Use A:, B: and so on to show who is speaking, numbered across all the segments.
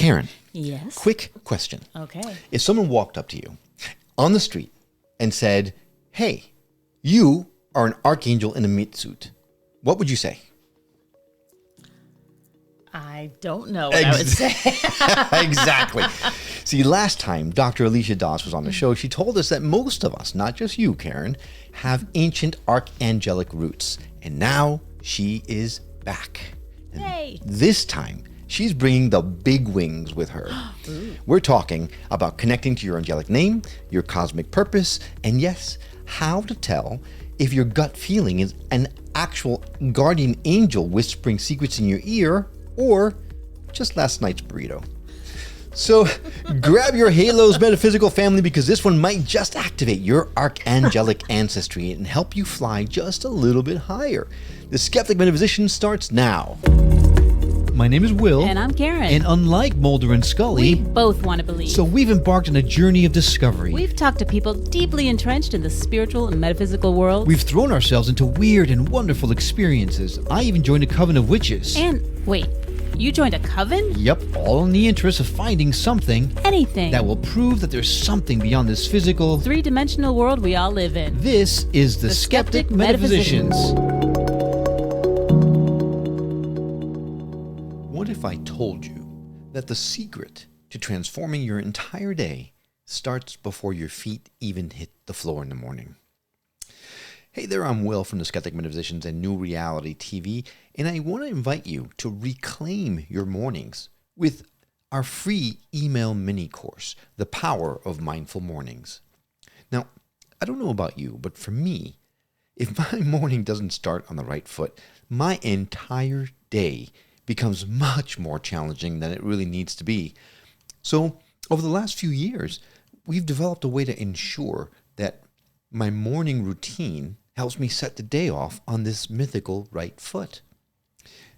A: Karen.
B: Yes.
A: Quick question.
B: Okay.
A: If someone walked up to you on the street and said, hey, you are an archangel in a meat suit, what would you say?
B: I don't know what I would say.
A: Exactly. See, last time Dr. Alisha Das was on the show, she told us that most of us, not just you, Karen, have ancient archangelic roots. And now she is back. And
B: Yay.
A: this time, she's bringing the big wings with her. We're talking about connecting to your angelic name, your cosmic purpose, and yes, how to tell if your gut feeling is an actual guardian angel whispering secrets in your ear or just last night's burrito. So grab your Halos Metaphysical family, because this one might just activate your archangelic ancestry and help you fly just a little bit higher. The Skeptic Metaphysicians starts now. My name is Will.
B: And I'm Karen.
A: And unlike Mulder and Scully,
B: we both want to believe.
A: So we've embarked on a journey of discovery.
B: We've talked to people deeply entrenched in the spiritual and metaphysical world.
A: We've thrown ourselves into weird and wonderful experiences. I even joined a coven of witches.
B: And wait, you joined a coven?
A: Yep, all in the interest of finding something.
B: Anything.
A: That will prove that there's something beyond this physical,
B: three-dimensional world we all live in.
A: This is the Skeptic Metaphysicians. What if I told you that the secret to transforming your entire day starts before your feet even hit the floor in the morning? Hey there, I'm Will from the Skeptic Metaphysicians and New Reality TV, and I want to invite you to reclaim your mornings with our free email mini course, The Power of Mindful Mornings. Now, I don't know about you, but for me, if my morning doesn't start on the right foot, my entire day becomes much more challenging than it really needs to be. So, over the last few years, we've developed a way to ensure that my morning routine helps me set the day off on this mythical right foot.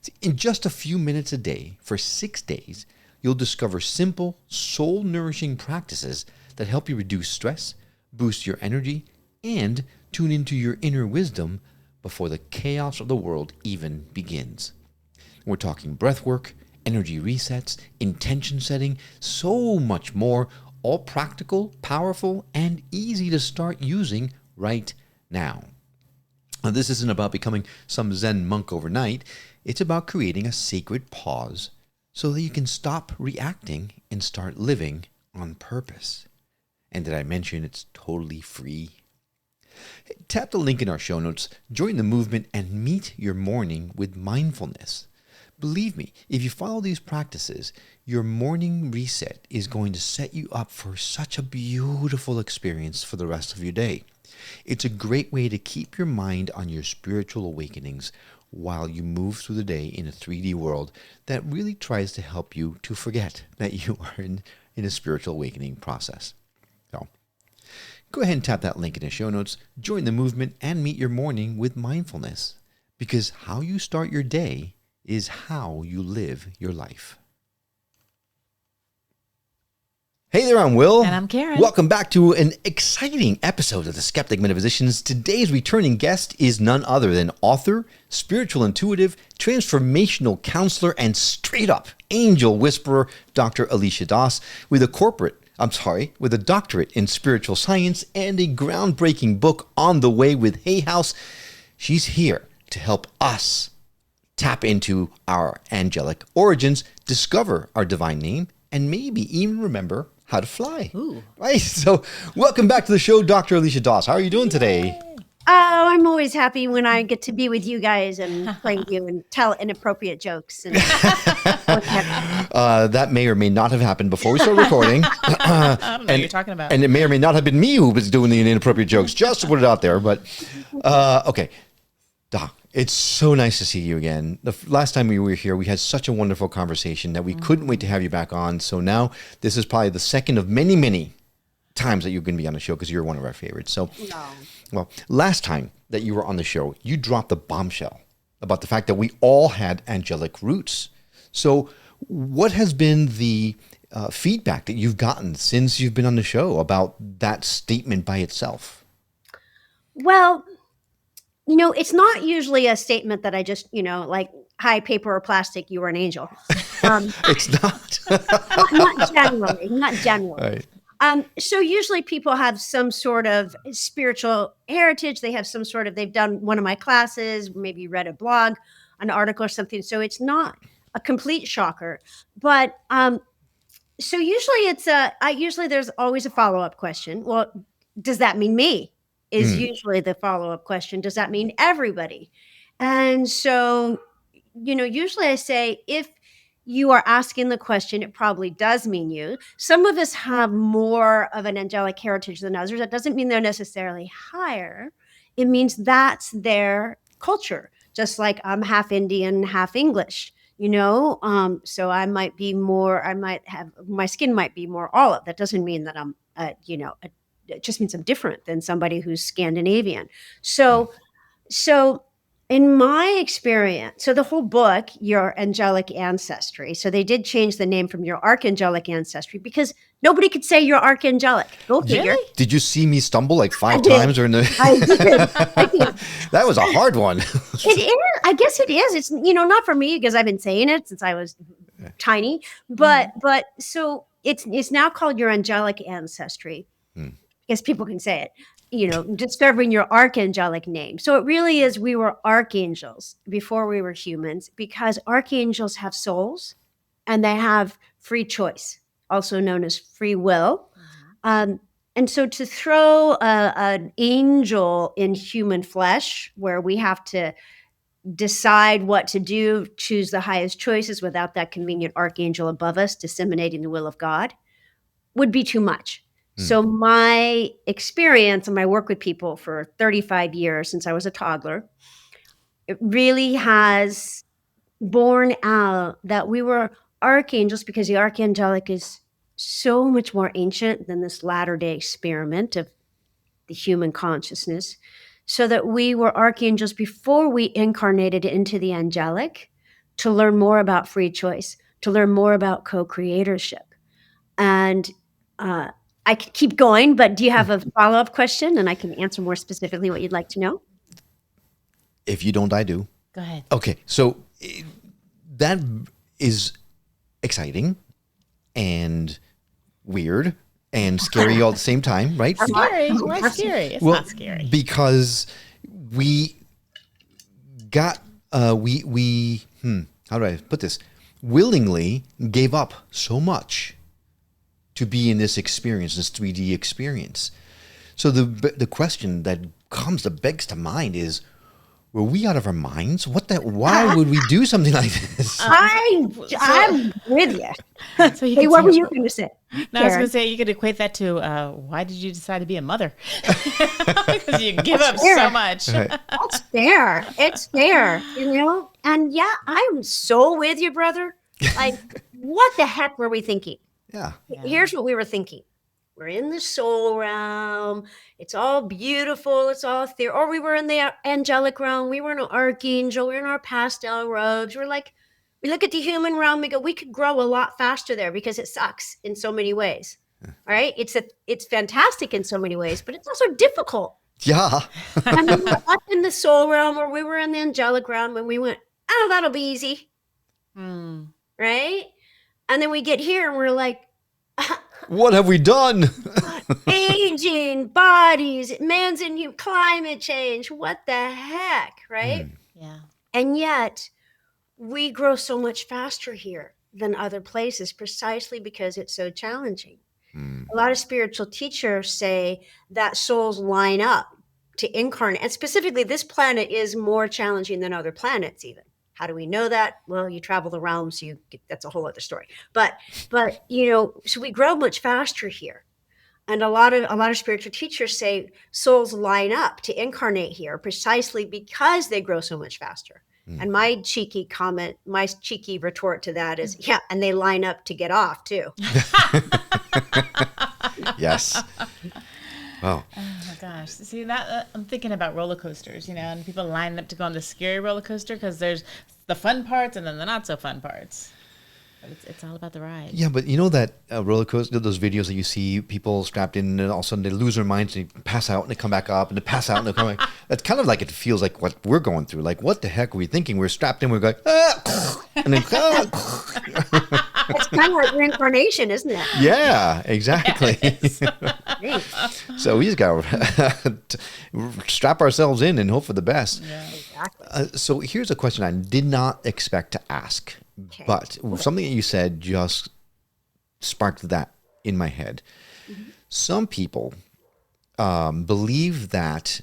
A: See, in just a few minutes a day, for 6 days, you'll discover simple, soul-nourishing practices that help you reduce stress, boost your energy, and tune into your inner wisdom before the chaos of the world even begins. We're talking breath work, energy resets, intention setting, so much more, all practical, powerful, and easy to start using right now. Now, this isn't about becoming some Zen monk overnight. It's about creating a sacred pause so that you can stop reacting and start living on purpose. And did I mention it's totally free? Tap the link in our show notes, join the movement, and meet your morning with mindfulness. Believe me, if you follow these practices, your morning reset is going to set you up for such a beautiful experience for the rest of your day. It's a great way to keep your mind on your spiritual awakenings while you move through the day in a 3D world that really tries to help you to forget that you are in a spiritual awakening process. So, go ahead and tap that link in the show notes, join the movement, and meet your morning with mindfulness. Because how you start your day is how you live your life. Hey there, I'm Will.
B: And I'm Karen.
A: Welcome back to an exciting episode of the Skeptic Metaphysicians. Today's returning guest is none other than author, spiritual intuitive, transformational counselor, and straight up angel whisperer, Dr. Alisha Das, with a doctorate in spiritual science and a groundbreaking book on the way with Hay House. She's here to help us tap into our angelic origins, discover our divine name, and maybe even remember how to fly.
B: Ooh.
A: Right? So welcome back to the show, Dr. Alisha Das. How are you doing today?
C: Oh, I'm always happy when I get to be with you guys and play with you and tell inappropriate jokes. And
A: that may or may not have happened before we started recording.
B: I don't know what you're talking about.
A: And it may or may not have been me who was doing the inappropriate jokes, just to put it out there. But, okay. Doc, it's so nice to see you again. The last time we were here, we had such a wonderful conversation that we couldn't wait to have you back on. So now this is probably the second of many, many times that you're going to be on the show because you're one of our favorites. So, well, last time that you were on the show, you dropped the bombshell about the fact that we all had angelic roots. So what has been the feedback that you've gotten since you've been on the show about that statement by itself?
C: well, you know, it's not usually a statement that I just, like, hi, paper or plastic, you were an angel.
A: It's not.
C: Not generally, not generally.
A: Right.
C: So usually people have some sort of spiritual heritage. They have some sort of, they've done one of my classes, maybe read a blog, an article or something. So it's not a complete shocker. But so usually usually there's always a follow-up question. Well, does that mean me? Is usually the follow-up question. Does that mean everybody? And so, usually I say, if you are asking the question, it probably does mean you. Some of us have more of an angelic heritage than others. That doesn't mean they're necessarily higher. It means that's their culture. Just like I'm half Indian, half English, so I might be more, my skin might be more olive. That doesn't mean that I'm, it just means I'm different than somebody who's Scandinavian. So in my experience, so the whole book, Your Angelic Ancestry, so they did change the name from Your Archangelic Ancestry because nobody could say you're archangelic. Go figure.
B: Really?
A: Did you see me stumble like 5 times during the?
C: I did.
A: That was a hard one.
C: It is. I guess it is. It's, not for me because I've been saying it since I was tiny, but so it's now called Your Angelic Ancestry because people can say it. Discovering your archangelic name. So it really is, we were archangels before we were humans because archangels have souls and they have free choice, also known as free will. And so to throw an angel in human flesh where we have to decide what to do, choose the highest choices without that convenient archangel above us disseminating the will of God would be too much. So my experience and my work with people for 35 years since I was a toddler, it really has borne out that we were archangels because the archangelic is so much more ancient than this latter-day experiment of the human consciousness, so that we were archangels before we incarnated into the angelic to learn more about free choice, to learn more about co-creatorship. And I could keep going, but do you have a follow-up question? And I can answer more specifically what you'd like to know.
A: If you don't, I do.
B: Go ahead.
A: Okay, so that is exciting and weird and scary all at the same time, right?
B: Scary? Why scary? It's not scary.
A: Because we got, how do I put this? Willingly gave up so much to be in this experience, this 3D experience. So the question that begs to mind is, were we out of our minds? Why would we do something like this?
C: I'm with you.
B: So you
C: Hey,
B: could
C: what were
B: say-
C: you going to say?
B: No, I was going to say you could equate that to why did you decide to be a mother? Because you give up so much.
A: Right.
C: That's fair. It's fair, And yeah, I'm so with you, brother. Like, what the heck were we thinking?
A: Yeah.
C: Here's what we were thinking. We're in the soul realm. It's all beautiful. It's all there. Or we were in the angelic realm. We were an archangel. We're in our pastel robes. We're like, we look at the human realm. We go, we could grow a lot faster there because it sucks in so many ways. All right. It's fantastic in so many ways, but it's also difficult.
A: Yeah.
C: And we were up in the soul realm, or we were in the angelic realm, and we went, oh, that'll be easy. Right. And then we get here and we're like,
A: What have we done?
C: aging bodies, man's in climate change. What the heck, right?
B: Yeah.
C: And yet we grow so much faster here than other places precisely because it's so challenging. A lot of spiritual teachers say that souls line up to incarnate. And specifically, this planet is more challenging than other planets even. How do we know that? Well, you travel the realms, that's a whole other story. But so we grow much faster here. And a lot of spiritual teachers say souls line up to incarnate here precisely because they grow so much faster. And my cheeky retort to that is, yeah, and they line up to get off too.
A: Yes. Wow.
B: Oh my gosh. See that I'm thinking about roller coasters, and people line up to go on the scary roller coaster because there's the fun parts and then the not so fun parts. But it's all about the ride.
A: Yeah, but you know that roller coaster, those videos that you see people strapped in and all of a sudden they lose their minds and they pass out and they come back up and they pass out and they come back. That's kind of like it feels like what we're going through. Like, what the heck are we thinking? We're strapped in, we're going, and then,
C: It's kind of like reincarnation, isn't it?
A: yeah, exactly.
C: Thanks.
A: So we just got to strap ourselves in and hope for the best.
B: Yeah.
C: Exactly.
A: So here's a question I did not expect to ask,
C: Okay.
A: but something that you said just sparked that in my head.
C: Mm-hmm.
A: Some people believe that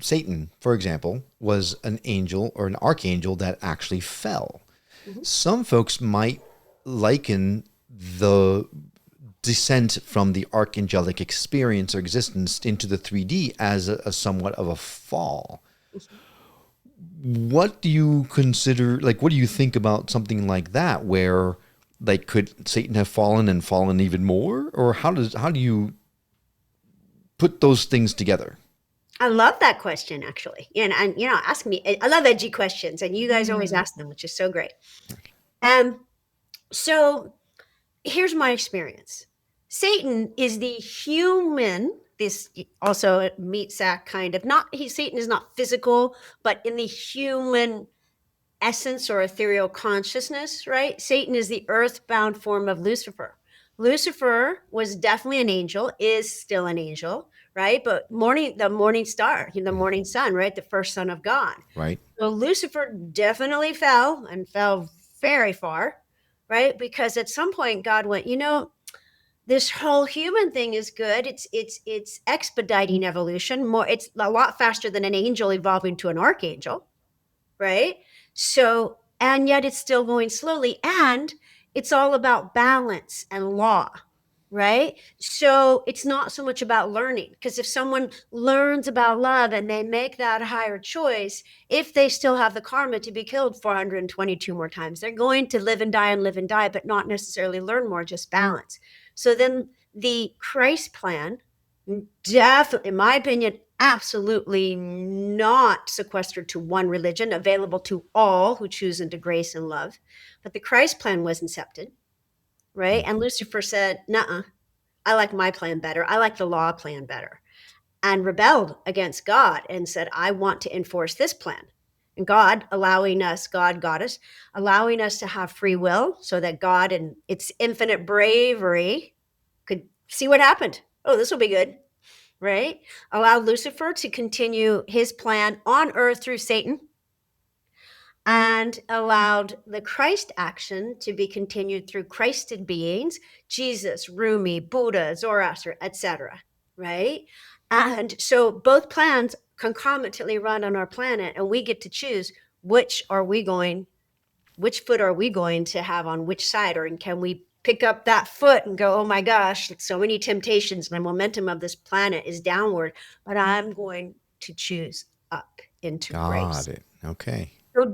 A: Satan, for example, was an angel or an archangel that actually fell.
C: Mm-hmm.
A: Some folks might liken the descent from the archangelic experience or existence into the 3D as a somewhat of a fall. What do you consider, like, what do you think about something like that, where, like, could Satan have fallen and fallen even more? Or how do you put those things together?
C: I love that question, actually. And you know, ask me. I love edgy questions, and you guys always ask them, which is so great. So here's my experience. Satan is the human, this also a meat sack kind of, Satan is not physical, but in the human essence or ethereal consciousness, right? Satan is the earthbound form of Lucifer. Lucifer was definitely an angel, is still an angel, right? But the morning star, the morning sun, right? The first son of God.
A: Right.
C: So Lucifer definitely fell and fell very far, right? Because at some point God went, this whole human thing is good. It's expediting evolution more. It's a lot faster than an angel evolving to an archangel, right? So, and yet it's still going slowly, and it's all about balance and law, right? So it's not so much about learning, because if someone learns about love and they make that higher choice, if they still have the karma to be killed 422 more times, they're going to live and die, but not necessarily learn more, just balance. So then the Christ plan, definitely, in my opinion, absolutely not sequestered to one religion, available to all who choose into grace and love. But the Christ plan was incepted, right? And Lucifer said, nuh-uh, I like my plan better. I like the law plan better. And rebelled against God and said, I want to enforce this plan. And God, goddess, allowing us to have free will so that God and its infinite bravery could see what happened. Oh, this will be good, right? Allowed Lucifer to continue his plan on earth through Satan, and allowed the Christ action to be continued through Christed beings, Jesus, Rumi, Buddha, Zoroaster, etc., right? And so both plans concomitantly run on our planet, and we get to choose which foot are we going to have on which side, or can we pick up that foot and go, oh my gosh, so many temptations, my momentum of this planet is downward, but I'm going to choose up into grace.
A: Got it. Okay.
C: So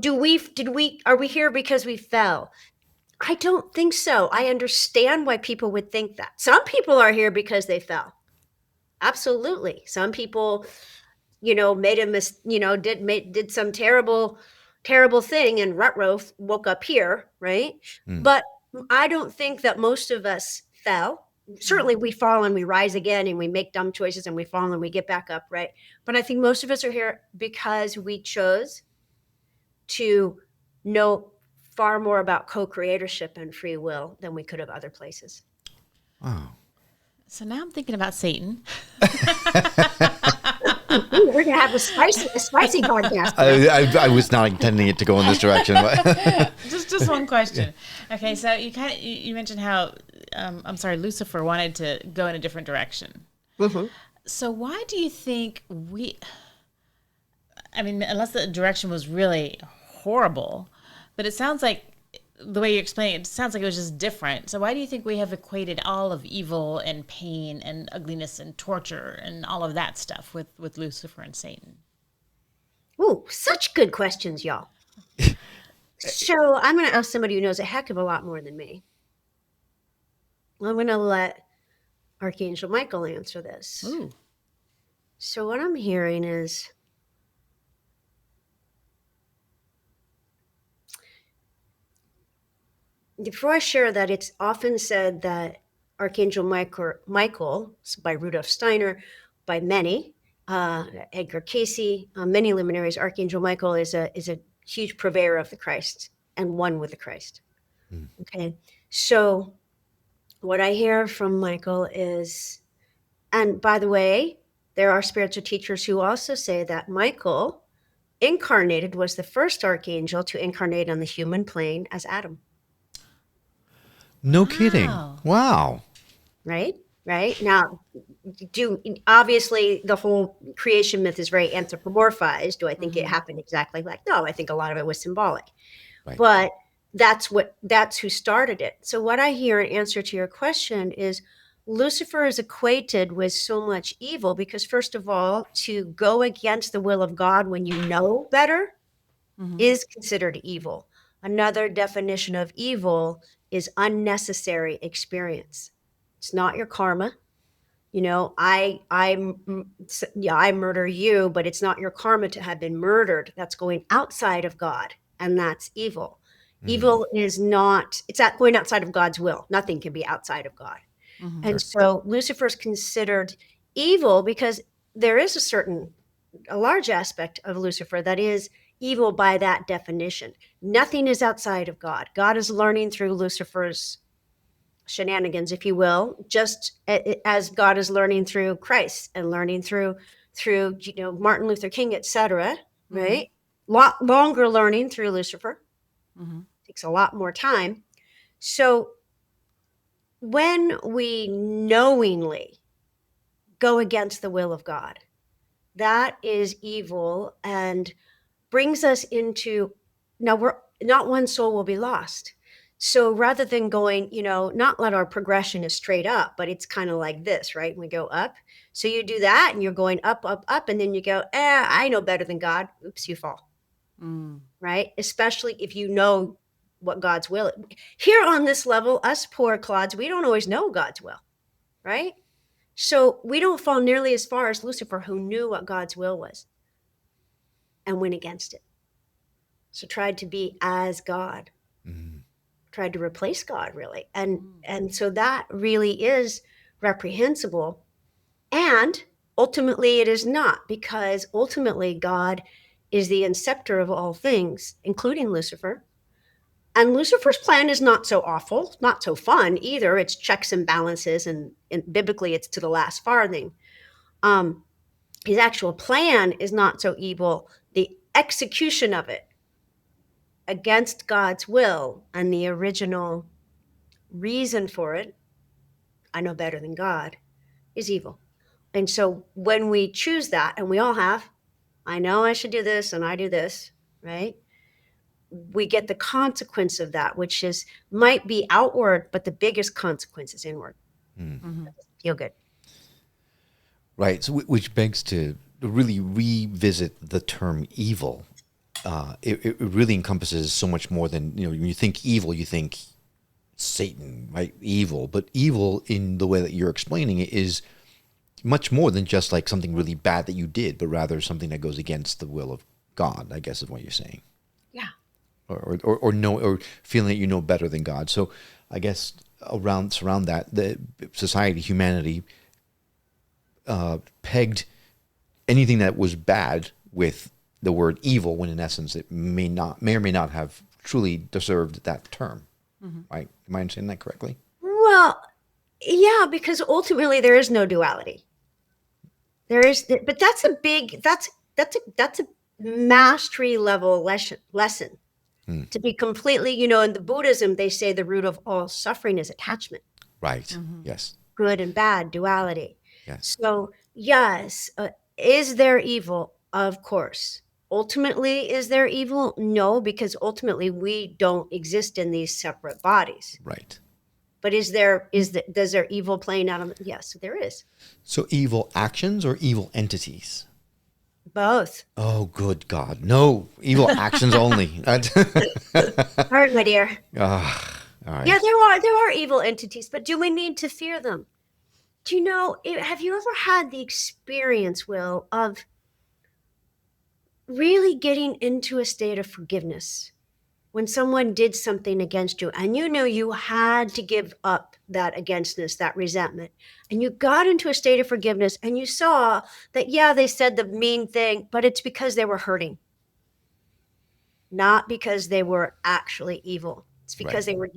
C: are we here because we fell? I don't think so. I understand why people would think that. Some people are here because they fell. Absolutely. Some people, did some terrible thing, and rutrow woke up here, right? But I don't think that most of us fell. Certainly we fall and we rise again, and we make dumb choices and we fall and we get back up, right? But I think most of us are here because we chose to know far more about co-creatorship and free will than we could have other places.
A: Wow.
B: So now I'm thinking about Satan.
C: Ooh, we're gonna have a spicy podcast.
A: I was not intending it to go in this direction. But
B: just one question. Okay, so you mentioned how Lucifer wanted to go in a different direction.
A: Mm-hmm.
B: So why do you think unless the direction was really horrible, but it sounds like the way you explain it sounds like it was just different. So why do you think we have equated all of evil and pain and ugliness and torture and all of that stuff with Lucifer and Satan?
C: Ooh, such good questions, y'all. So I'm going to ask somebody who knows a heck of a lot more than me. I'm going to let Archangel Michael answer this.
B: Ooh.
C: So what I'm hearing is, before I share that, it's often said that Archangel Michael, by Rudolf Steiner, by many, Edgar Casey, many luminaries, Archangel Michael is a huge purveyor of the Christ and one with the Christ. Okay, so what I hear from Michael is, and by the way, there are spiritual teachers who also say that Michael incarnated, was the first archangel to incarnate on the human plane as Adam.
A: No kidding. Wow.
C: Right? Now, obviously the whole creation myth is very anthropomorphized. Do I think it happened exactly like? No, I think a lot of it was symbolic.
A: Right.
C: But that's who started it. So what I hear in answer to your question is Lucifer is equated with so much evil because, first of all, to go against the will of God when you know better is considered evil. Another definition of evil is unnecessary experience. It's not your karma. You know, I murder you, but it's not your karma to have been murdered. That's going outside of God, and that's evil. Evil is not, it's not going outside of God's will. Nothing can be outside of God. And so Lucifer is considered evil because there is a large aspect of Lucifer that is evil by that definition. Nothing is outside of God. God is learning through Lucifer's shenanigans, if you will, just as God is learning through Christ and learning through Martin Luther King, etc. Right? Lot longer learning through Lucifer. Takes a lot more time. So when we knowingly go against the will of God, that is evil and brings us into, now we're not one soul will be lost. So rather than going, not let our progression is straight up, but it's kind of like this, right? We go up. So you do that and you're going up, up, up. And then you go, I know better than God. Oops, you fall. Right? Especially if you know what God's will is. Here on this level, us poor clods, we don't always know God's will, right? So we don't fall nearly as far as Lucifer, who knew what God's will was and went against it. So tried to be as God, tried to replace God, really. And so that really is reprehensible. And ultimately it is not, because ultimately God is the inceptor of all things, including Lucifer. And Lucifer's plan is not so awful, not so fun either. It's checks and balances, and biblically it's to the last farthing. His actual plan is not so evil. The execution of it against God's will and the original reason for it, I know better than God, is evil. And so when we choose that, and we all have, I know I should do this and I do this, right? We get the consequence of that, which might be outward, but the biggest consequence is inward. Feel good.
A: Right. So, which begs to really revisit the term evil. It really encompasses so much more than, when you think evil, you think Satan, right? Evil. But evil, in the way that you're explaining it, is much more than just like something really bad that you did, but rather something that goes against the will of God, I guess is what you're saying.
C: Yeah.
A: Or feeling that you know better than God. So I guess surround that, the society, humanity, pegged anything that was bad with the word evil, when in essence it may or may not have truly deserved that term. Right? Am I understanding that correctly?
C: Well, yeah, because ultimately there is no duality. But that's a mastery level lesson. To be completely, in the Buddhism, they say the root of all suffering is attachment.
A: Right. Yes.
C: Good and bad, duality.
A: Yes.
C: So, yes, is there evil? Of course. Ultimately, is there evil? No, because ultimately we don't exist in these separate bodies.
A: Right.
C: But does there evil playing out? Yes, there is.
A: So evil actions or evil entities?
C: Both.
A: Oh, good God. No, evil actions only.
C: All right, my dear.
A: All right.
C: Yeah, there are evil entities, but do we need to fear them? Do you know, have you ever had the experience, Will, of really getting into a state of forgiveness when someone did something against you and you knew you had to give up that againstness, that resentment, and you got into a state of forgiveness and you saw that, yeah, they said the mean thing, but it's because they were hurting, not because they were actually evil. It's because they were,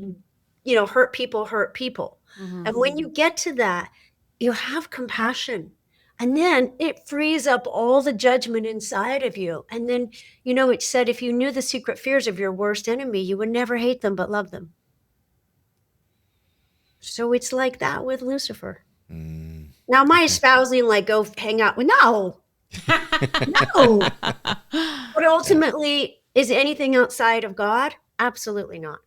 C: hurt people hurt people. And when you get to that, you have compassion. And then it frees up all the judgment inside of you. And then, it said, if you knew the secret fears of your worst enemy, you would never hate them, but love them. So it's like that with Lucifer. Now, am I espousing like go hang out with? No. No. But ultimately, is anything outside of God? Absolutely not.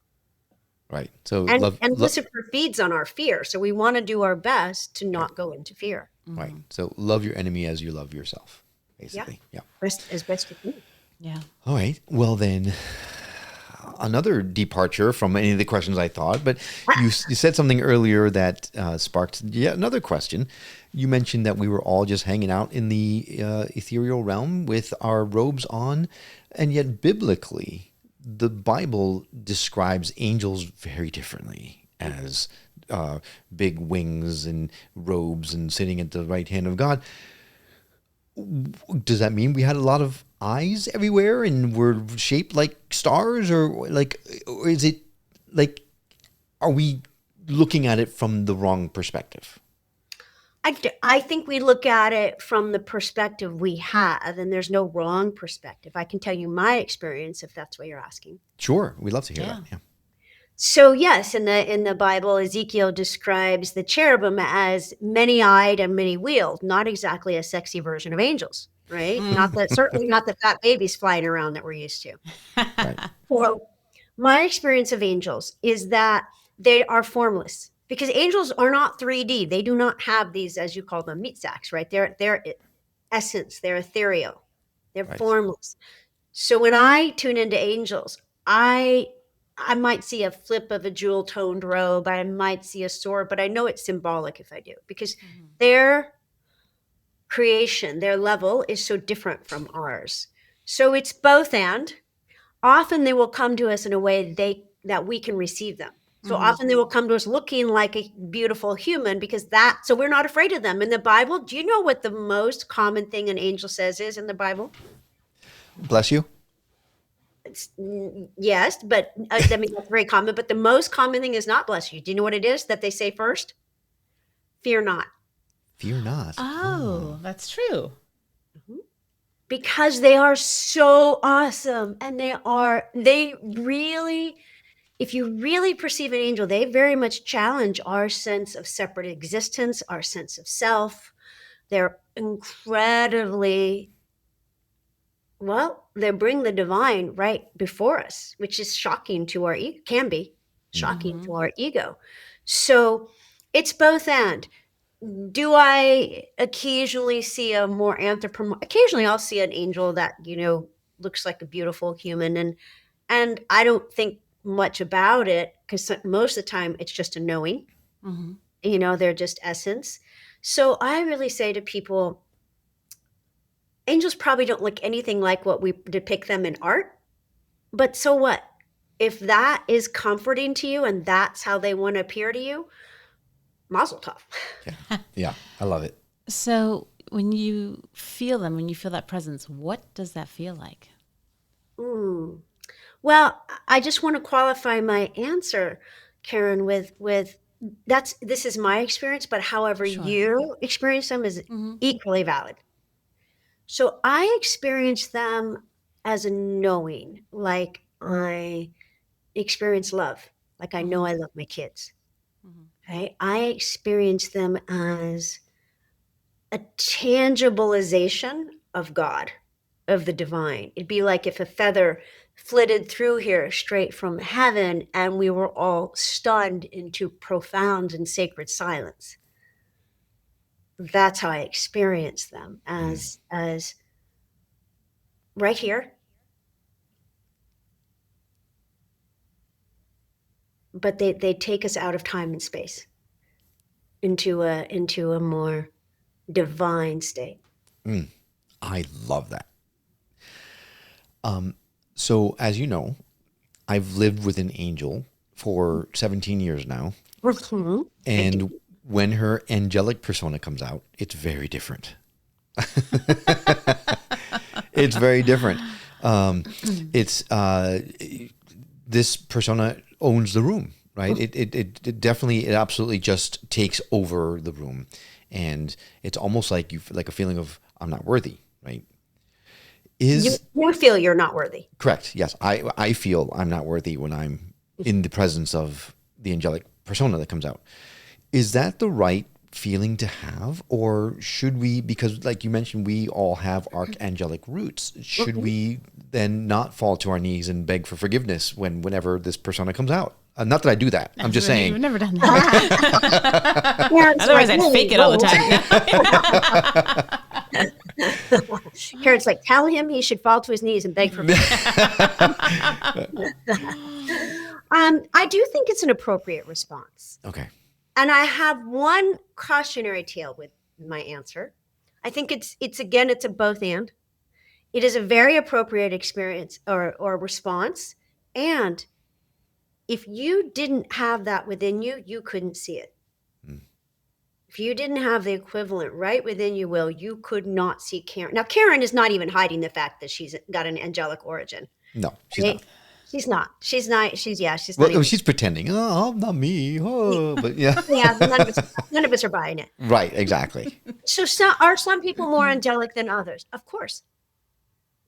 A: Right. So
C: and Lucifer feeds on our fear. So we want to do our best to not go into fear.
A: Right. So love your enemy as you love yourself, basically. Yeah.
C: As best you can.
B: Yeah.
A: All right. Well, then another departure from any of the questions I thought, but you said something earlier that sparked yet another question. You mentioned that we were all just hanging out in the ethereal realm with our robes on, and yet biblically, the Bible describes angels very differently as big wings and robes and sitting at the right hand of God. Does that mean we had a lot of eyes everywhere and were shaped like stars, or is it like, are we looking at it from the wrong perspective?
C: I think we look at it from the perspective we have, and there's no wrong perspective. I can tell you my experience if that's what you're asking.
A: Sure, we'd love to hear that. Yeah.
C: So yes, in the Bible, Ezekiel describes the cherubim as many-eyed and many-wheeled, not exactly a sexy version of angels, right? Certainly not the fat babies flying around that we're used to.
A: Right.
C: Well, my experience of angels is that they are formless, because angels are not 3D. They do not have these, as you call them, meat sacks, right? They're essence, they're ethereal, they're formless. So when I tune into angels, I might see a flip of a jewel-toned robe. I might see a sword, but I know it's symbolic if I do, because their creation, their level is so different from ours. So it's both and. Often they will come to us in a way that we can receive them. So often they will come to us looking like a beautiful human, so we're not afraid of them. In the Bible, do you know what the most common thing an angel says is in the Bible?
A: Bless you.
C: Yes, but that's very common. But the most common thing is not bless you. Do you know what it is that they say first? Fear not.
A: Fear not.
B: Oh, that's true.
C: Because they are so awesome, and they really, if you really perceive an angel, they very much challenge our sense of separate existence, our sense of self. They're incredibly, they bring the divine right before us, which is shocking to our ego, can be shocking to our ego. So it's both and. Do I occasionally see a more occasionally I'll see an angel that, looks like a beautiful human, and I don't think much about it, because most of the time it's just a knowing. They're just essence. So I really say to people, angels probably don't look anything like what we depict them in art, but so what? If that is comforting to you and that's how they want to appear to you, mazel tov.
A: Yeah, I love it.
B: So when you feel them, when you feel that presence, what does that feel like?
C: Well, I just want to qualify my answer, Karen, with this is my experience, but however you experience them is equally valid. So I experience them as a knowing, like I experience love, like I know I love my kids. Right? I experience them as a tangibilization of God, of the divine. It'd be like if a feather flitted through here straight from heaven and we were all stunned into profound and sacred silence. That's how I experience them, as right here. But they take us out of time and space into a more divine state.
A: I love that. So as you know, I've lived with an angel for 17 years now.
C: Mhm.
A: And when her angelic persona comes out, it's very different. It's very different. It's this persona owns the room, right? It definitely, it absolutely just takes over the room, and it's almost like like a feeling of I'm not worthy, right?
C: You feel you're not worthy.
A: Correct. Yes, I feel I'm not worthy when I'm in the presence of the angelic persona that comes out. Is that the right feeling to have, or should we, because like you mentioned, we all have archangelic roots, should we then not fall to our knees and beg for forgiveness whenever this persona comes out? Not that I do that. I'm just saying.
B: You've never done that. Otherwise, I'd fake it all the time.
C: Karen's like, tell him he should fall to his knees and beg for forgiveness. I do think it's an appropriate response.
A: Okay.
C: And I have one cautionary tale with my answer. I think it's a both and. It is a very appropriate experience or response. And if you didn't have that within you, you couldn't see it. If you didn't have the equivalent right within you, Will, you could not see Karen. Now, Karen is not even hiding the fact that she's got an angelic origin.
A: No, she's not.
C: She's not. She's not. She's not.
A: Well, she's pretending. Oh, not me. But yeah.
C: Yeah, none of us are buying it.
A: Right, exactly.
C: So are some people more angelic than others? Of course.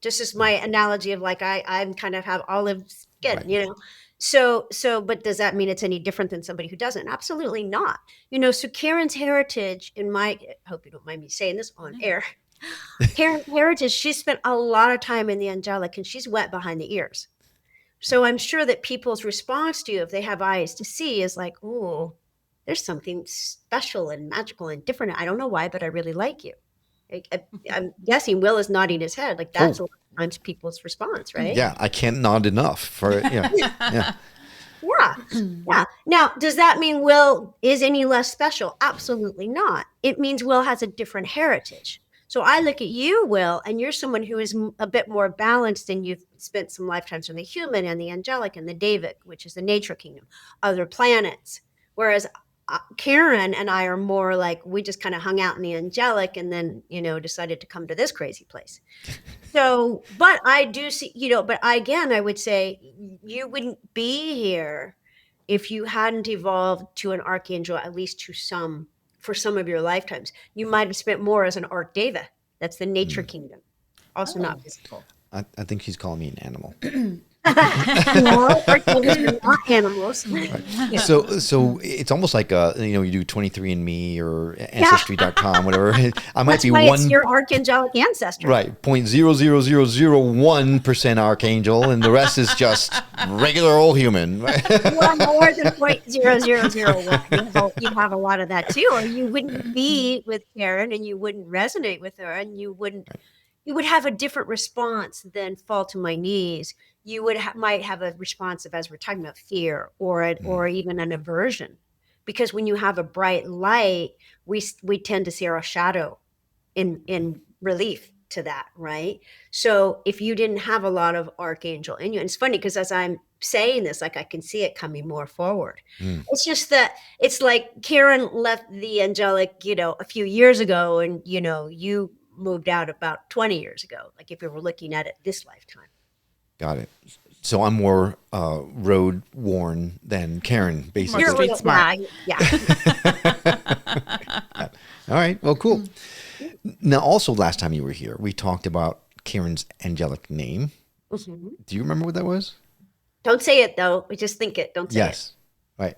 C: Just as my analogy of like I'm kind of have olive skin,
A: Right.
C: you know. So, but does that mean it's any different than somebody who doesn't? Absolutely not. You know, so Karen's heritage, I hope you don't mind me saying this on air. Karen's heritage, she spent a lot of time in the angelic, and she's wet behind the ears. So I'm sure that people's response to you, if they have eyes to see, is like, oh, there's something special and magical and different. I don't know why, but I really like you. I'm guessing Will is nodding his head. Like that's a lot of times people's response, right?
A: Yeah, I can't nod enough for it. Yeah. Yeah.
C: Yeah. Now, does that mean Will is any less special? Absolutely not. It means Will has a different heritage. So I look at you, Will, and you're someone who is a bit more balanced, and you've spent some lifetimes in the human and the angelic and the Davic, which is the nature kingdom, other planets. Whereas Karen and I are more like, we just kind of hung out in the angelic and then, decided to come to this crazy place. So, but I do see, I would say you wouldn't be here if you hadn't evolved to an archangel, at least for some of your lifetimes. You might have spent more as an archdeva. That's the nature kingdom. Also not physical.
A: I think she's calling me an animal.
C: No, archdevas are not animals.
A: Right. Yeah. So it's almost like you do 23andMe or Ancestry.com, whatever. I might be
C: it's your archangelic ancestry.
A: Right, 0.00001% archangel, and the rest is just regular old human. Right?
C: Well, more than 0.0001. You'd have a lot of that too, or you wouldn't be with Karen, and you wouldn't resonate with her, and you wouldn't. Right. You would have a different response than fall to my knees. You might have a response of, as we're talking about, fear or even an aversion, because when you have a bright light, we tend to see our shadow in relief to that, right? So if you didn't have a lot of archangel in you, and it's funny because as I'm saying this, like I can see it coming more forward. It's just that it's like Karen left the angelic, a few years ago, and you moved out about 20 years ago, like if we were looking at it this lifetime.
A: Got it. So I'm more road worn than Karen, basically.
B: You're street smart.
C: Yeah.
A: All right. Well, cool. Now, also last time you were here, we talked about Karen's angelic name. Mm-hmm. Do you remember what that was?
C: Don't say it though. We just think it. Don't say it.
A: Yes. Right.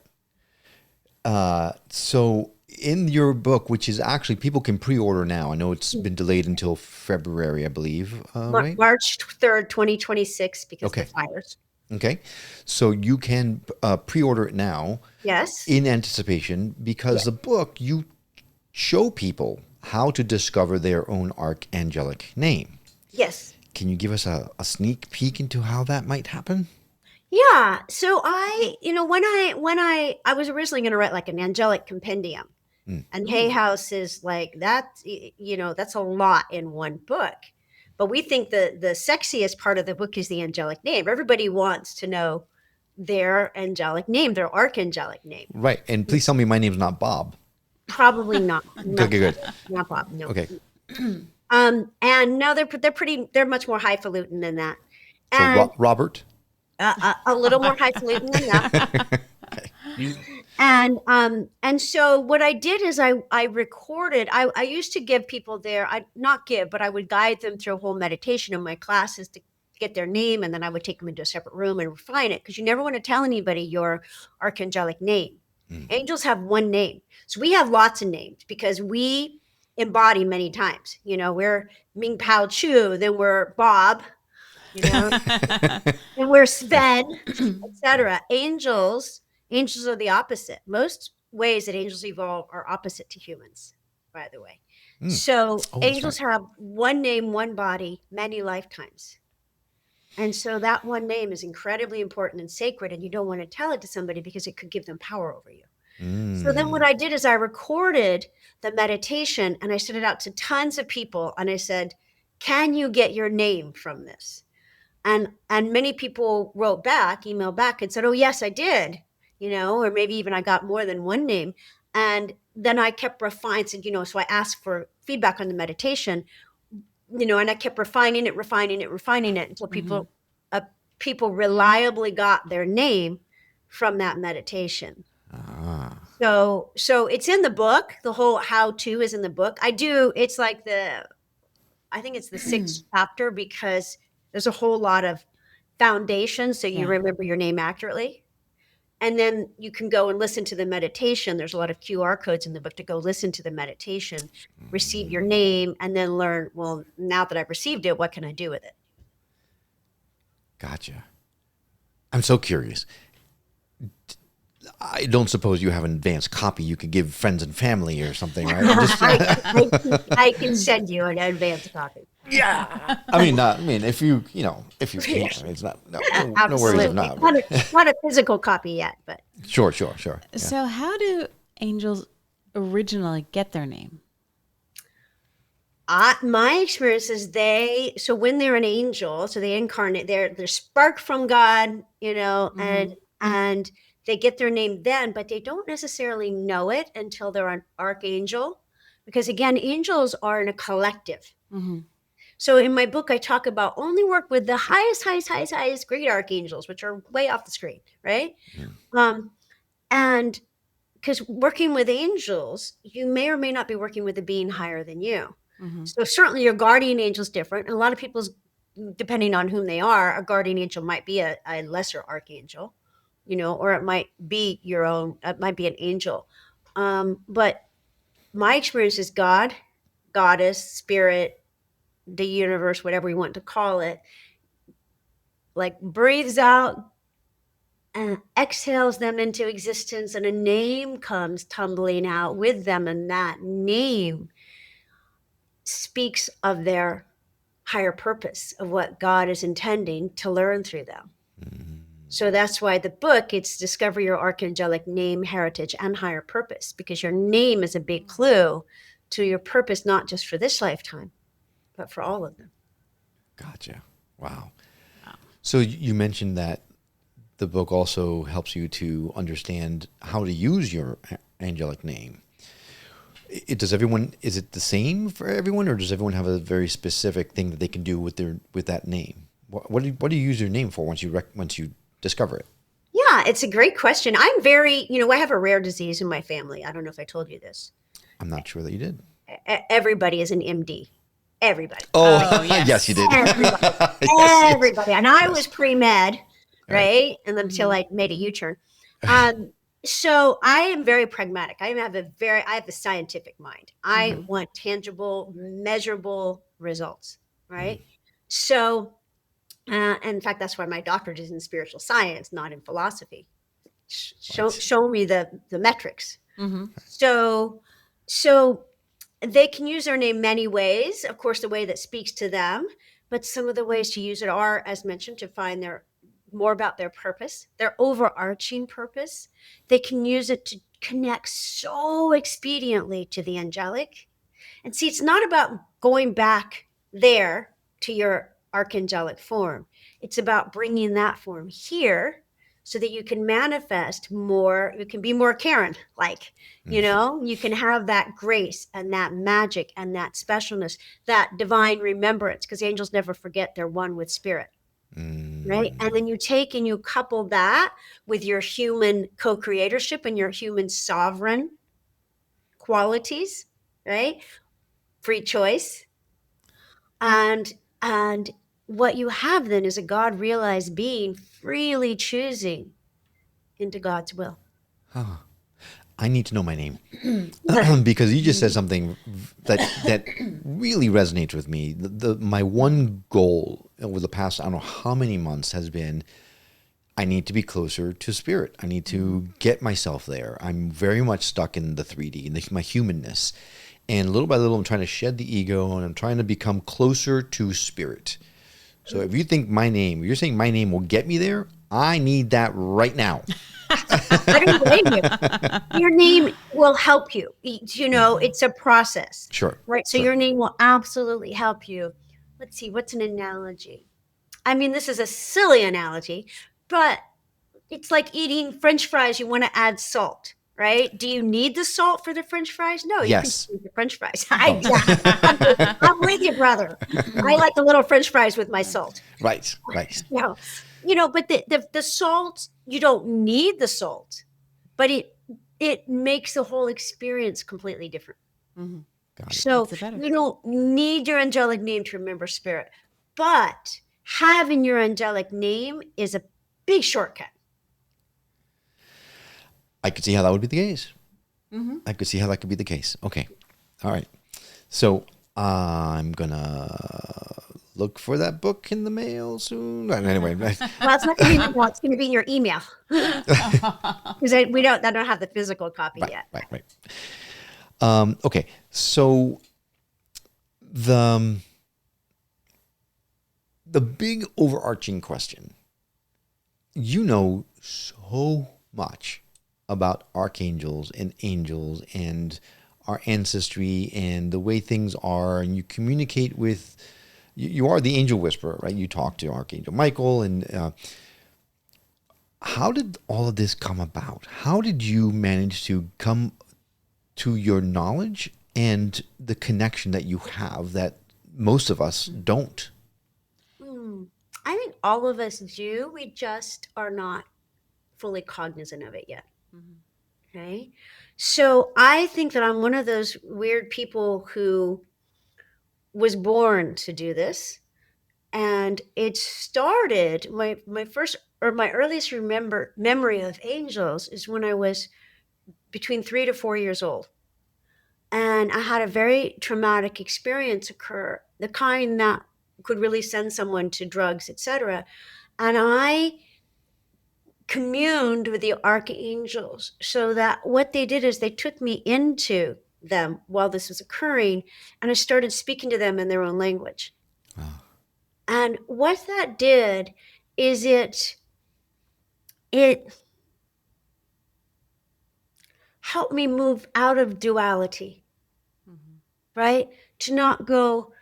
A: So in your book, which is actually people can pre-order now. I know it's been delayed until February, I believe. Right?
C: March 3rd, 2026, because of the fires.
A: Okay. So you can pre-order it now.
C: Yes.
A: In anticipation, because the book, you show people how to discover their own archangelic name.
C: Yes.
A: Can you give us a sneak peek into how that might happen?
C: Yeah. So I was originally going to write like an angelic compendium. And Hay House is like that, that's a lot in one book. But we think the sexiest part of the book is the angelic name. Everybody wants to know their angelic name, their archangelic name.
A: Right. And please tell me my name's not Bob.
C: Probably not.
A: Good.
C: Not Bob. No.
A: Okay.
C: And no, they're much more highfalutin than that.
A: So
C: And
A: Robert.
C: a little more highfalutin than that.
A: Okay.
C: And so what I did is I recorded. I used to give people but I would guide them through a whole meditation in my classes to get their name, and then I would take them into a separate room and refine it, because you never want to tell anybody your archangelic name. Angels have one name. So we have lots of names because we embody many times. You know, we're Ming Pao Chu, then we're Bob, you know, and we're Sven, etc. Angels are the opposite. Most ways that angels evolve are opposite to humans, by the way. So angels have one name, one body, many lifetimes. And so that one name is incredibly important and sacred, and you don't want to tell it to somebody because it could give them power over you. So then what I did is I recorded the meditation and I sent it out to tons of people, and I said, can you get your name from this? And many people emailed back and said, oh, yes, I did, you know, or maybe even I got more than one name. And then I kept refining, so I asked for feedback on the meditation, you know, and I kept refining it until people reliably got their name from that meditation. So it's in the book. The whole how-to is in the book. It's like I think it's the 6th chapter, because there's a whole lot of foundation so you remember your name accurately. And then you can go and listen to the meditation. There's a lot of QR codes in the book to go listen to the meditation, receive your name, and then learn, well, now that I've received it, what can I do with it?
A: Gotcha. I'm so curious. I don't suppose you have an advanced copy you could give friends and family or something, right?
C: I can send you an advanced copy.
A: Yeah. I mean, if you can, it's not, no worries if not.
C: Not a physical copy yet, but.
A: Sure. Yeah.
B: So how do angels originally get their name?
C: My experience is so when they're an angel, so they incarnate, they're spark from God, you know, and they get their name then, but they don't necessarily know it until they're an archangel, because again, angels are in a collective. So in my book, I talk about only work with the highest great archangels, which are way off the screen, right? And because working with angels, you may or may not be working with a being higher than you. So certainly your guardian angel is different. And a lot of people's, depending on whom they are, a guardian angel might be a lesser archangel, you know, or it might be it might be an angel. But my experience is God, goddess, spirit, the universe, whatever we want to call it, like breathes out and exhales them into existence, and a name comes tumbling out with them, and that name speaks of their higher purpose, of what God is intending to learn through them. So that's why the book, it's Discover Your Archangelic Name, Heritage, and Higher Purpose, because your name is a big clue to your purpose, not just for this lifetime, but for all of them.
A: Gotcha. Wow. So you mentioned that the book also helps you to understand how to use your angelic name. Is it the same for everyone, or does everyone have a very specific thing that they can do with that name? What do you use your name for once you discover it?
C: Yeah, it's a great question. I'm very, I have a rare disease in my family. I don't know if I told you this.
A: I'm not sure that you did.
C: Everybody is an MD. Everybody.
A: Oh yes. Yes, you did.
C: Everybody. And I was pre-med, right? And then until I made a U-turn. So I am very pragmatic. I have a scientific mind. I want tangible, measurable results, right? So, in fact, that's why my doctorate is in spiritual science, not in philosophy. Show me the metrics. So they can use their name many ways. Of course, the way that speaks to them, but some of the ways to use it are, as mentioned, to find more about their purpose, their overarching purpose. They can use it to connect so expediently to the angelic. And see, it's not about going back there to your archangelic form. It's about bringing that form here so that you can manifest more, you can be more Karen, like, you know, you can have that grace and that magic and that specialness, that divine remembrance, because angels never forget they're one with spirit. Right. And then you take and you couple that with your human co-creatorship and your human sovereign qualities, right? Free choice. And what you have then is a God realized being freely choosing into God's will.
A: I need to know my name because you just said something that really resonates with me. My one goal over the past, I don't know how many months, has been I need to be closer to spirit. I need to get myself there. I'm very much stuck in the 3D, in my humanness. And little by little, I'm trying to shed the ego and I'm trying to become closer to spirit. So if you think you're saying my name will get me there, I need that right now.
C: I don't blame you. Your name will help you. You know, it's a process.
A: Sure.
C: Right. So your name will absolutely help you. Let's see, what's an analogy? I mean, this is a silly analogy, but it's like eating French fries. You want to add salt, right? Do you need the salt for the French fries? No, you
A: Yes.
C: can eat the French fries. I'm with you, brother. I like the little French fries with my salt.
A: Right.
C: Yeah. You know, but the salt, you don't need the salt, but it makes the whole experience completely different.
A: Got it.
C: So you don't need your angelic name to remember spirit, but having your angelic name is a big shortcut.
A: I could see how that would be the case. I could see how that could be the case. Okay. All right. So I'm going to look for that book in the mail soon. Anyway.
C: Well, it's not going to be in the mail. It's going to be in your email. Because I don't have the physical copy yet.
A: Right. Okay. So the big overarching question, you know so much about archangels and angels and our ancestry and the way things are, and you communicate with, you are the angel whisperer, right? You talk to Archangel Michael, and how did all of this come about? How did you manage to come to your knowledge and the connection that you have that most of us don't?
C: I think all of us do. We just are not fully cognizant of it yet. Okay. So I think that I'm one of those weird people who was born to do this. And it started, my earliest memory of angels is when I was between 3 to 4 years old. And I had a very traumatic experience occur, the kind that could really send someone to drugs, etc. And I communed with the archangels, so that what they did is they took me into them while this was occurring, and I started speaking to them in their own language. And what that did is it helped me move out of duality, right? To not go,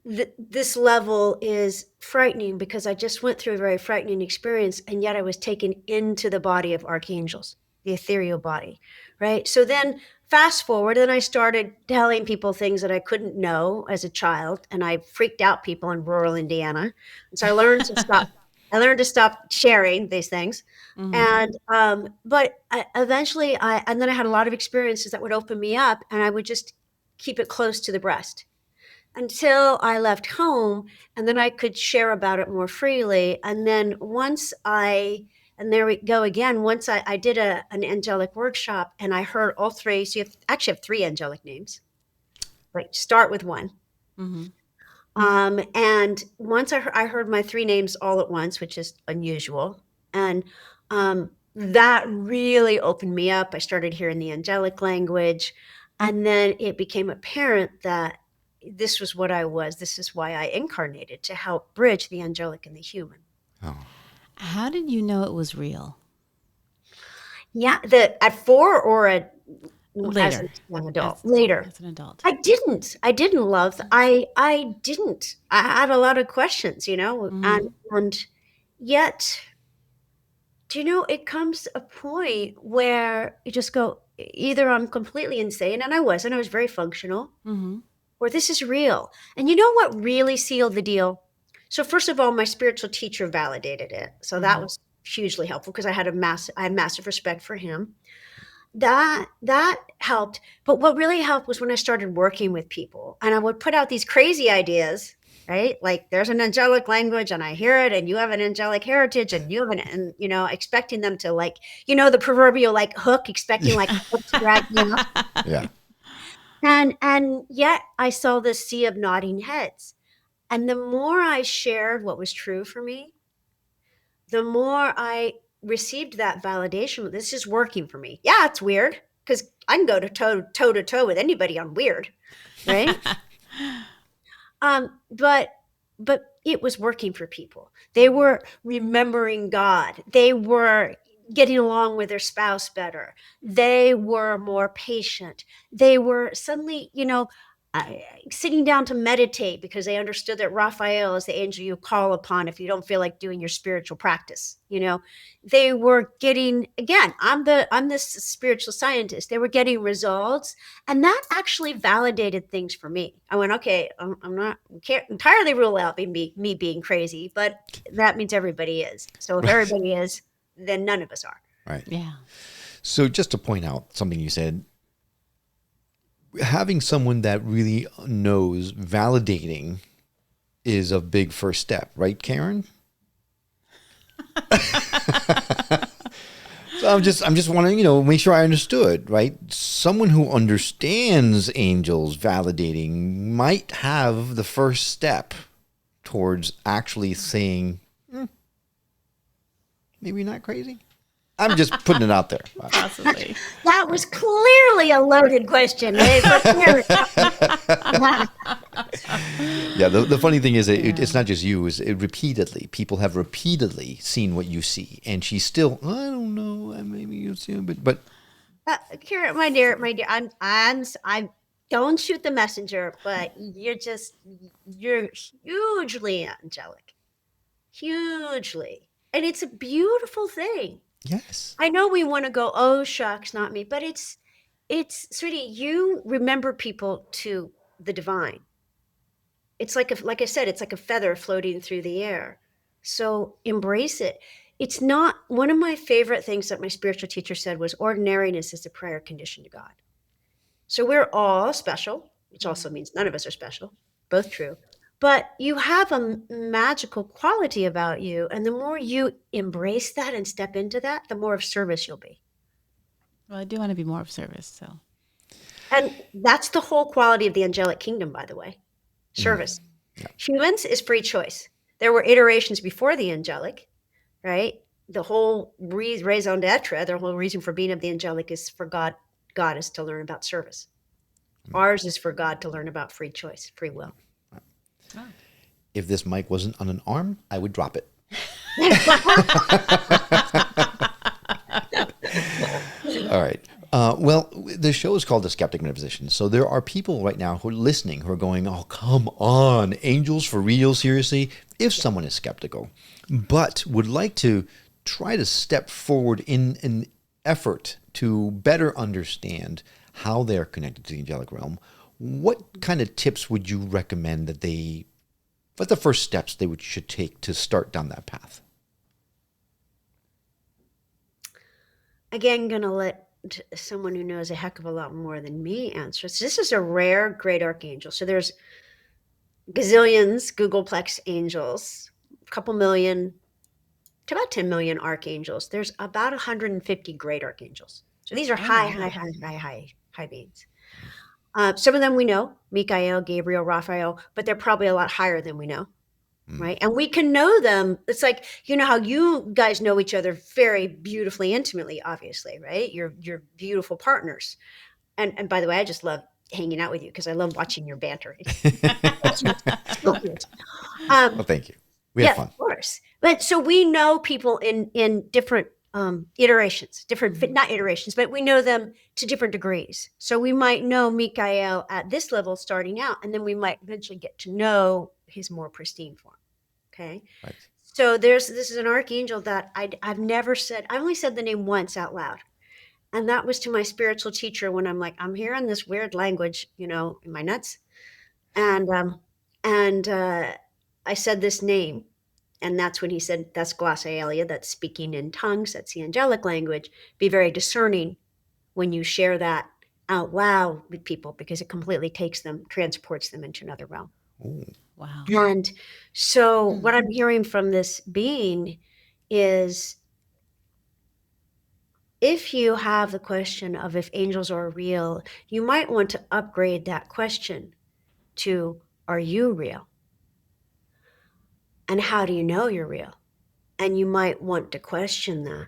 C: this level is frightening because I just went through a very frightening experience, and yet I was taken into the body of archangels, the ethereal body, right? So then fast forward, and I started telling people things that I couldn't know as a child, and I freaked out people in rural Indiana. And so I learned to stop. I learned to stop sharing these things. And but eventually and then I had a lot of experiences that would open me up, and I would just keep it close to the breast until I left home, and then I could share about it more freely. And then and there we go again. Once I did an angelic workshop, and I heard all three. So you actually have 3 angelic names. Like, start with one. And once I heard my 3 names all at once, which is unusual. And that really opened me up. I started hearing the angelic language. And then it became apparent that this was what I was. This is why I incarnated, to help bridge the angelic and the human.
B: How did you know it was real?
C: Yeah, at 4 or
B: Later.
C: as a young adult? Later.
B: As an adult.
C: I didn't love. I didn't. I had a lot of questions, and yet Do you know, it comes a point where you just go, either I'm completely insane, and I wasn't, I was very functional, or this is real. And you know what really sealed the deal? So first of all, my spiritual teacher validated it. So that was hugely helpful because I had massive respect for him. That helped. But what really helped was when I started working with people and I would put out these crazy ideas, right? Like there's an angelic language and I hear it and you have an angelic heritage and you have and expecting them to like, the proverbial like hook, expecting like a hook to drag you up.
A: Yeah.
C: And yet I saw this sea of nodding heads. And the more I shared what was true for me, the more I received that validation. This is working for me. Yeah, it's weird because I can go toe to toe with anybody on weird, right? But it was working for people. They were remembering God. They were getting along with their spouse better. They were more patient. They were suddenly, sitting down to meditate because they understood that Raphael is the angel you call upon if you don't feel like doing your spiritual practice. They were getting, again, I'm this spiritual scientist. They were getting results, and that actually validated things for me. I went, okay, can't entirely rule out me being crazy, but that means everybody is. So if everybody is, then none of us are.
A: Right.
B: Yeah.
A: So just to point out something you said, having someone that really knows validating is a big first step, right, Karen? So I'm just wanting, make sure I understood, right? Someone who understands angels validating might have the first step towards actually saying, maybe not crazy. I'm just putting it out there.
B: Possibly.
C: That was clearly a loaded question. Yeah,
A: the funny thing is, it's not just you. It's repeatedly. People have repeatedly seen what you see, and she's still, I don't know, maybe you see it, but.
C: Kira, my dear, I don't shoot the messenger, but you're hugely angelic, hugely, and it's a beautiful thing.
A: Yes.
C: I know we want to go, oh shucks, not me, but it's sweetie, you remember people to the divine. It's like I said, it's like a feather floating through the air. So embrace it. It's not, one of my favorite things that my spiritual teacher said was ordinariness is a prayer condition to God. So we're all special, which also means none of us are special, both true. But you have a magical quality about you. And the more you embrace that and step into that, the more of service you'll be.
B: Well, I do want to be more of service, so.
C: And that's the whole quality of the angelic kingdom, by the way. Service.
A: Yeah.
C: Humans is free choice. There were iterations before the angelic, right? The whole raison d'etre, the whole reason for being of the angelic is for God is to learn about service. Ours is for God to learn about free choice, free will.
B: Oh.
A: If this mic wasn't on an arm, I would drop it. All right. Well, the show is called The Skeptic Metaphysicians. So there are people right now who are listening who are going, oh, come on, angels for real, seriously? If someone is skeptical, but would like to try to step forward in an effort to better understand how they are connected to the angelic realm, what kind of tips would you recommend what the first steps they should take to start down that path?
C: Again, going to let someone who knows a heck of a lot more than me answer. So this is a rare great archangel. So there's gazillions Googleplex angels, a couple million to about 10 million archangels. There's about 150 great archangels. So these are high beings. Some of them we know, Michael, Gabriel, Raphael, but they're probably a lot higher than we know, right? And we can know them. It's like, how you guys know each other very beautifully, intimately, obviously, right? You're beautiful partners. And by the way, I just love hanging out with you because I love watching your banter.
A: Well, thank you. We have fun.
C: Of course. But so we know people in different iterations, not iterations, but we know them to different degrees. So we might know Michael at this level starting out, and then we might eventually get to know his more pristine form. Okay.
A: Right.
C: So this is an archangel that I've never said. I only said the name once out loud, and that was to my spiritual teacher when I'm like, I'm hearing this weird language, in my nuts, and I said this name, and that's when he said, "That's glossolalia. That's speaking in tongues. That's the angelic language. Be very discerning when you share that out loud with people because it completely transports them into another realm."
A: Ooh.
B: Wow.
C: And so what I'm hearing from this being is, if you have the question of if angels are real, you might want to upgrade that question to, are you real? And how do you know you're real? And you might want to question that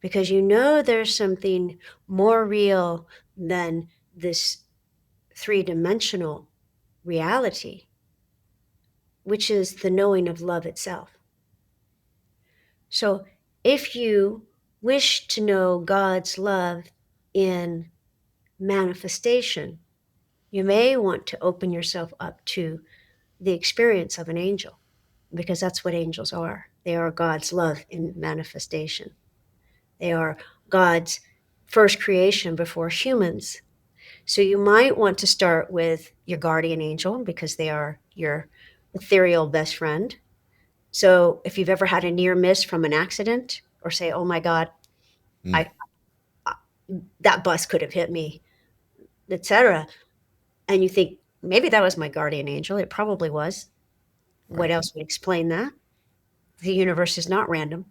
C: because there's something more real than this three-dimensional reality, which is the knowing of love itself. So if you wish to know God's love in manifestation, you may want to open yourself up to the experience of an angel, because that's what angels are. They are God's love in manifestation. They are God's first creation before humans. So you might want to start with your guardian angel because they are your ethereal best friend. So if you've ever had a near miss from an accident, or say, oh my God, I that bus could have hit me, etc., and you think, maybe that was my guardian angel. It probably was. What
A: Right.
C: else would explain that? The universe is not random.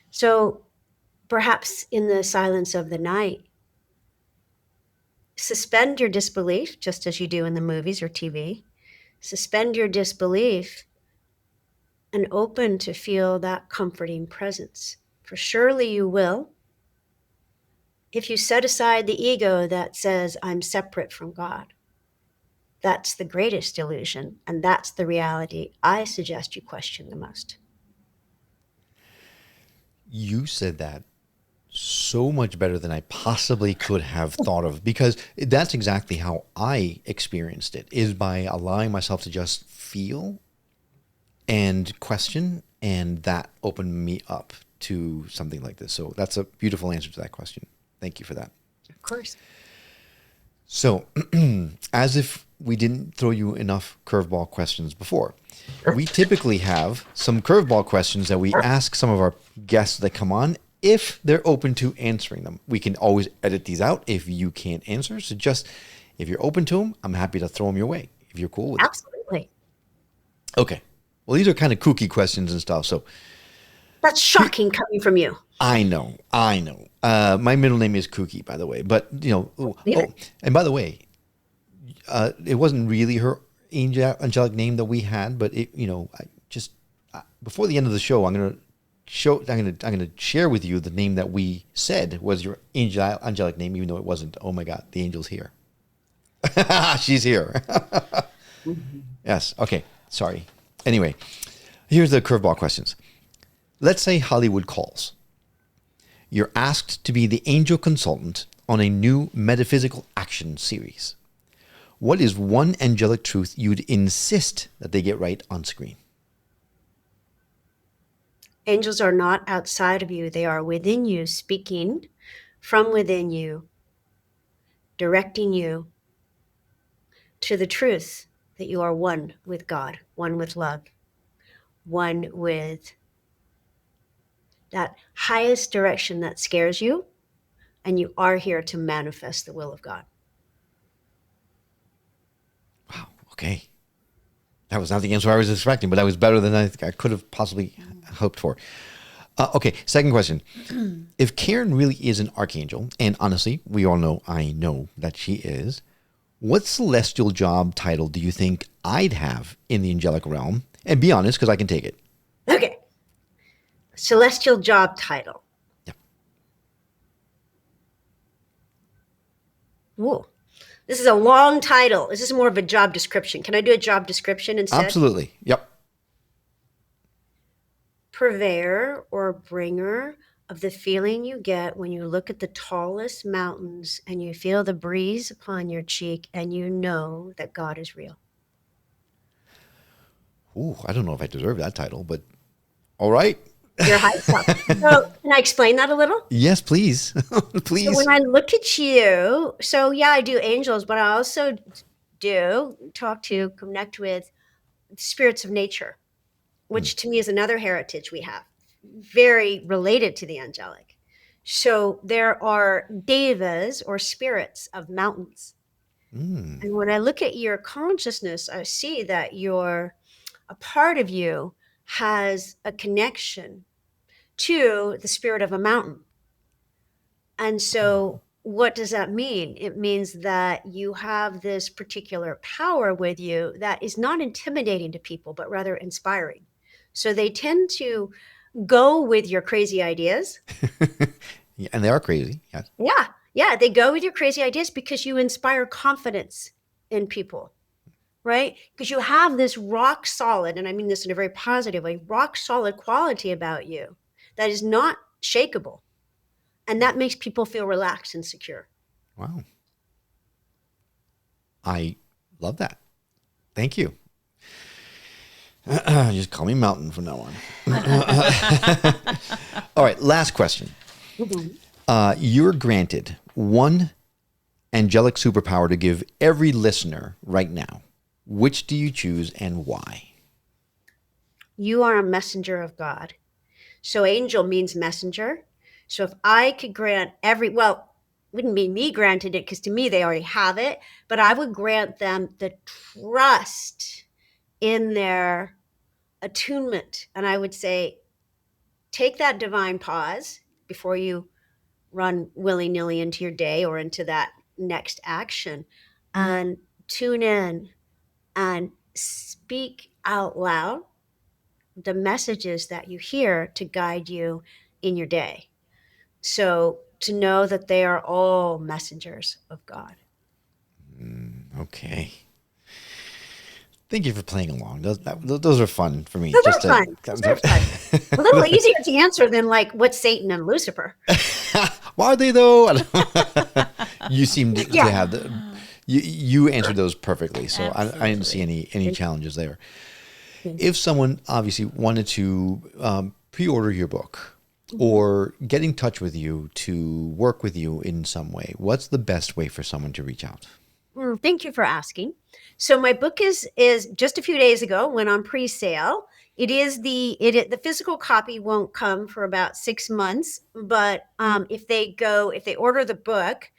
C: So perhaps in the silence of the night, suspend your disbelief, just as you do in the movies or TV. Suspend your disbelief and open to feel that comforting presence. For surely you will, if you set aside the ego that says, I'm separate from God. That's the greatest illusion, and that's the reality I suggest you question the most.
A: You said that so much better than I possibly could have thought of, because that's exactly how I experienced it, is by allowing myself to just feel and question, and that opened me up to something like this. So that's a beautiful answer to that question. Thank you for that.
C: Of course.
A: So, as if we didn't throw you enough curveball questions before, we typically have some curveball questions that we ask some of our guests that come on if they're open to answering them. We can always edit these out if you can't answer. So just, if you're open to them, I'm happy to throw them your way if you're cool with it.
C: Absolutely.
A: Okay. Well, these are kind of kooky questions and stuff. So
C: That's shocking coming from you.
A: I know. My middle name is Kooky, by the way. But, and by the way, it wasn't really her angelic name that we had, but before the end of the show, I'm going to share with you the name that we said was your angelic name, even though it wasn't. Oh my God, the angel's here. She's here. Yes. Okay. Sorry. Anyway, here's the curveball questions. Let's say Hollywood calls. You're asked to be the angel consultant on a new metaphysical action series. What is one angelic truth you'd insist that they get right on screen?
C: Angels are not outside of you. They are within you, speaking from within you, directing you to the truth that you are one with God, one with love, one with that highest direction that scares you, and you are here to manifest the will of God.
A: Wow. Okay. That was not the answer I was expecting, but that was better than I could have possibly hoped for. Okay. Second question. If Karen really is an archangel, and honestly, we all know, I know that she is, what celestial job title do you think I'd have in the angelic realm? And be honest, because I can take it.
C: Okay. Celestial job title.
A: Yep.
C: Whoa. This is a long title. This is more of a job description. Can I do a job description instead?
A: Absolutely. Yep.
C: Purveyor or bringer of the feeling you get when you look at the tallest mountains and you feel the breeze upon your cheek and you know that God is real.
A: Ooh, I don't know if I deserve that title, but All right.
C: Your high self. So can I explain that a little?
A: Yes, please. Please.
C: So when I look at you, so yeah, I do angels, but I also do connect with spirits of nature, which to me is another heritage we have, very related to the angelic. So there are devas or spirits of mountains. And when I look at your consciousness, I see that a part of you has a connection to the spirit of a mountain. And so what does that mean? It means that you have this particular power with you that is not intimidating to people, but rather inspiring. So they tend to go with your crazy ideas.
A: Yeah, and they are crazy. Yes.
C: Yeah, they go with your crazy ideas because you inspire confidence in people, right? Because you have this rock solid, and I mean this in a very positive way, rock solid quality about you that is not shakeable. And that makes people feel relaxed and secure.
A: Wow. I love that. Thank you. Just call me Mountain from now on. All right, last question. You're granted one angelic superpower to give every listener right now. Which do you choose and why?
C: You are a messenger of God. So angel means messenger. So if I could grant wouldn't be me granted it because to me they already have it, but I would grant them the trust in their attunement. And I would say, take that divine pause before you run willy-nilly into your day or into that next action and tune in and speak out loud the messages that you hear to guide you in your day. So to know that they are all messengers of God.
A: Okay. Thank you for playing along. Those are fun for me.
C: Those are fun. A little easier to answer than like what's Satan and Lucifer.
A: Why are they though? You seem to have you answered those perfectly. So I didn't see any challenges there. If someone obviously wanted to pre-order your book or get in touch with you to work with you in some way, what's the best way for someone to reach out?
C: Thank you for asking. So my book is just a few days ago went on pre-sale. The physical copy won't come for about 6 months, but if they order the book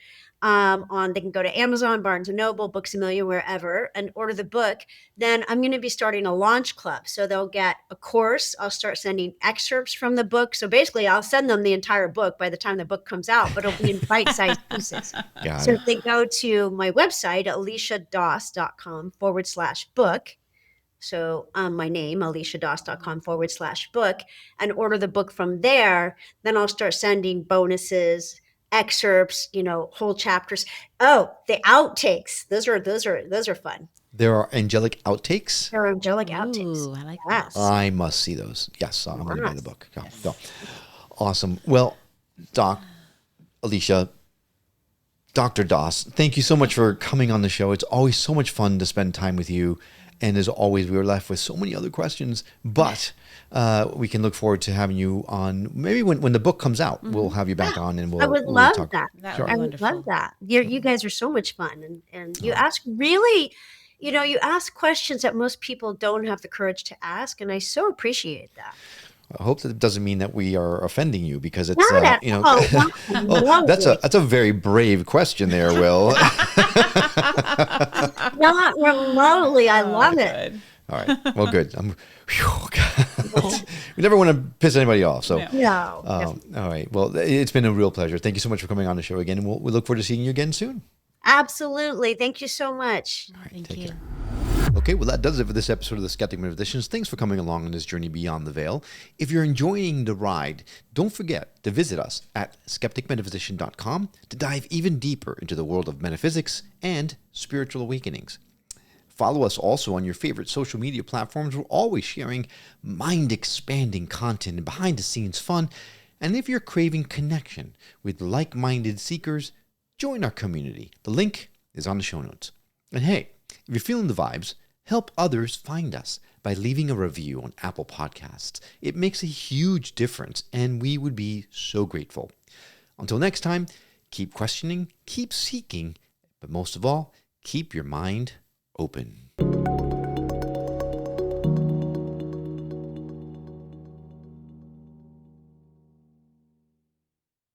C: they can go to Amazon, Barnes and Noble, Books A Million, wherever, and order the book. Then I'm going to be starting a launch club. So they'll get a course. I'll start sending excerpts from the book. So basically I'll send them the entire book by the time the book comes out, but it'll be in bite-sized pieces. So if they go to my website, aliciadoss.com/book. So my name, aliciadoss.com/book, and order the book from there. Then I'll start sending bonuses, excerpts, whole chapters. Oh, the outtakes. Those are fun.
A: There are angelic outtakes.
C: There are angelic outtakes.
B: Ooh, I like that.
A: I must see those. Yes, I'm going to buy the book. So, awesome. Well, Doc, Alisha, Dr. Doss, thank you so much for coming on the show. It's always so much fun to spend time with you. And as always, we were left with so many other questions, but we can look forward to having you on. Maybe when the book comes out, we'll have you back on and we'll.
C: I would love
A: talk.
C: that.
B: Sure.
C: I would love that. You guys are so much fun, and you ask really, you ask questions that most people don't have the courage to ask, and I so appreciate that.
A: I hope that it doesn't mean that we are offending you because it's that's a very brave question there, Will.
C: Not remotely. I love it.
A: All right. Well, good. We never want to piss anybody off. So
C: No.
A: all right. Well, it's been a real pleasure. Thank you so much for coming on the show again, and we look forward to seeing you again soon.
C: Absolutely. Thank you so much.
A: All right.
B: Thank
A: Take
B: you.
A: care. Okay, well, that does it for this episode of the Skeptic Metaphysicians. Thanks for coming along on this journey beyond the veil. If you're enjoying the ride, don't forget to visit us at skepticmetaphysician.com to dive even deeper into the world of metaphysics and spiritual awakenings. Follow us also on your favorite social media platforms. We're always sharing mind-expanding content and behind-the-scenes fun. And if you're craving connection with like-minded seekers, join our community. The link is on the show notes. And hey, if you're feeling the vibes, help others find us by leaving a review on Apple Podcasts. It makes a huge difference, and we would be so grateful. Until next time, keep questioning, keep seeking, but most of all, keep your mind open.